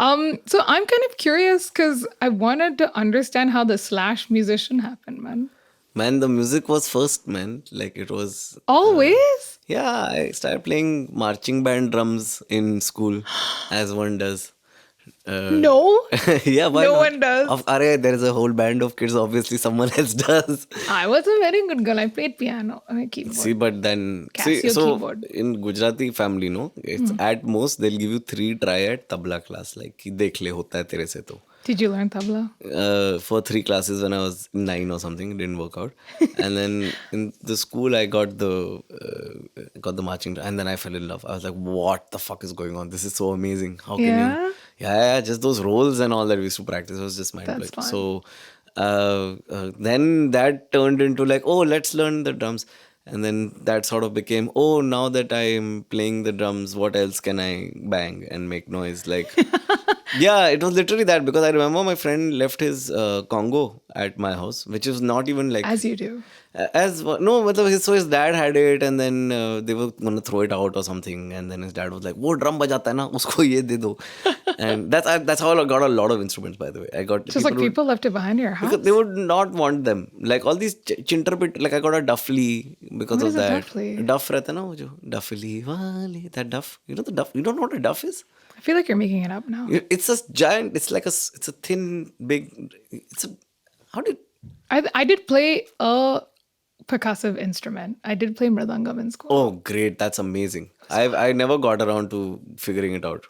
So I'm kind of curious because I wanted to understand how the slash musician happened, man. Man, the music was first, man. Like it was. Always? Yeah, I started playing marching band drums in school, as one does. Uh, No, yeah, why no not? one does. There is a whole band of kids. Obviously, someone else does. I was a very good girl. I played piano, See, keyboard, but then see, Casio so keyboard. in Gujarati family, no, it's at most they'll give you 3 try at tabla class. Like, कि देख ले होता है तेरे से तो. Did you learn tabla? For 3 classes when I was 9 or something, it didn't work out. And then in the school, I got the marching, and then I fell in love. I was like, "What the fuck is going on? This is so amazing! How can you?" Yeah, Yeah, just those roles and all that we used to practice was just mind that's blowing. fun. So then that turned into like, oh, let's learn the drums. And then that sort of became, oh, now that I'm playing the drums, what else can I bang and make noise? Like, yeah, it was literally that because I remember my friend left his Congo at my house, which is not even like As you do. no, so his dad had it, and then they were gonna throw it out or something, and then his dad was like, "वो drum बजाता है ना, उसको ये दे दो," and that's how I got a lot of instruments. By the way, I got Just like people left it behind your house. because they would not want them. Like all these chinter bit, like I got a duffly because What of is a that. duffly? Duff रहता है ना वो जो duffly वाले, that duff. You know the duff. You don't know what a duff is? I feel like you're making it up now. It's a giant. It's like it's a thin, big. It's a how did I did play a percussive instrument. I did play mridangam in school. Oh, great. That's amazing. I never got around to figuring it out.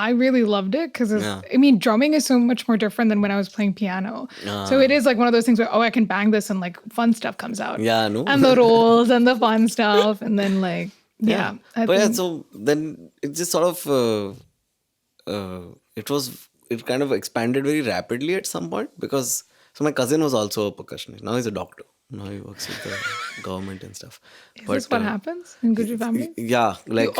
I really loved it because Yeah. drumming is so much more different than when I was playing piano. So it is like one of those things where, oh, I can bang this and like fun stuff comes out. Yeah, no. And the rolls and the fun stuff. And then like, yeah. I But yeah, think- so then it just sort of it kind of expanded very rapidly at some point because so my cousin was also a percussionist. Now he's a doctor. Now he works with the government and stuff. is this what happens in Guju family? Yeah, like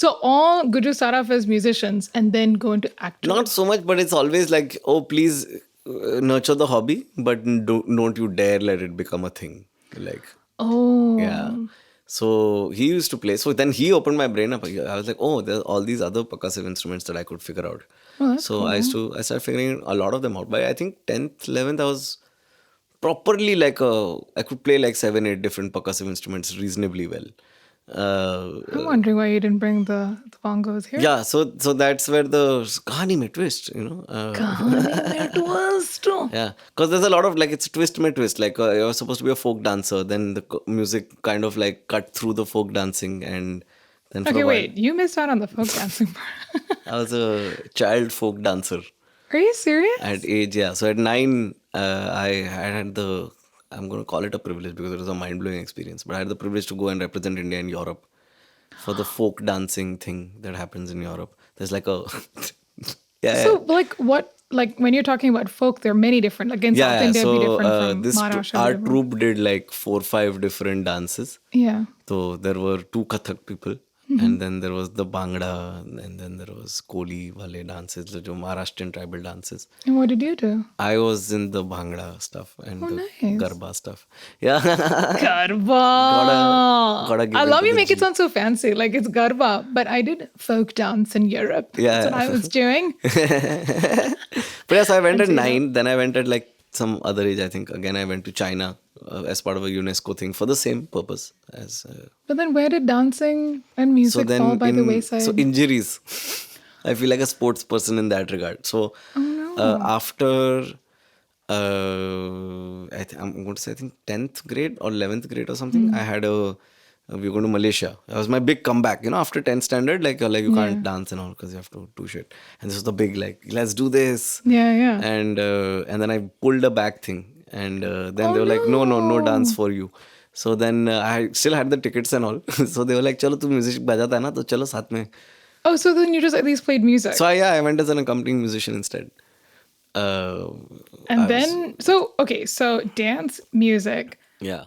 So all Guju start off as musicians and then go into acting. not so much, but it's always like, oh, please nurture the hobby, but don't you dare let it become a thing. Like, Oh. yeah. So he used to play. So then he opened my brain up. I was like, oh, there's all these other percussive instruments that I could figure out. Oh, that's So I started figuring a lot of them out. By I think 10th, 11th, I was properly like I could play like 7, 8 different percussive instruments reasonably well. I'm wondering why you didn't bring the bongos here. Yeah, so that's where the kahani mein twist, you know. Yeah, because there's a lot of like it's twist mein twist. Like you're supposed to be a folk dancer, then the music kind of like cut through the folk dancing, and then for Okay, a while, wait. You missed out on the folk dancing part. I was a child folk dancer Are you serious? at age, yeah. So at 9, I had the I'm going to call it a privilege because it was a mind blowing experience. But I had the privilege to go and represent India in Europe for the folk dancing thing that happens in Europe. There's like a So, like, what, like, when you're talking about folk, there are many different, like, in South India, it'd be different from Maharashtra. our whatever. troupe did like 4, 5 different dances. Yeah. So there were 2 Kathak people, and then there was the Bhangra, and then there was Koli wale dances, the Maharashtrian tribal dances. And what did you do? I was in the Bhangra stuff and the nice. garba stuff. Yeah. Garba. Gotta give I in love to you the make it G. sound so fancy. Like, it's garba. But I did folk dance in Europe. Yeah. That's what I was doing. But yes, I went at 9. Then I went at like some other age, I think. Again, I went to China as part of a UNESCO thing for the same purpose as. But then where did dancing and music fall by the wayside? So injuries. I feel like a sports person in that regard. So after I'm going to say I think 10th grade or 11th grade or something, I had we were going to Malaysia. That was my big comeback. You know, after 10th standard, like you can't dance and all because you have to do shit. And this was the big like, let's do this. Yeah, yeah. And then I pulled a back thing. And then they were like, no dance for you. So then I still had the tickets and all. So they were like, chalo tu music bajata hai na, to chalo saath mein. Oh, so then you just at least played music. So I went as an accompanying musician instead. So dance, music. Yeah.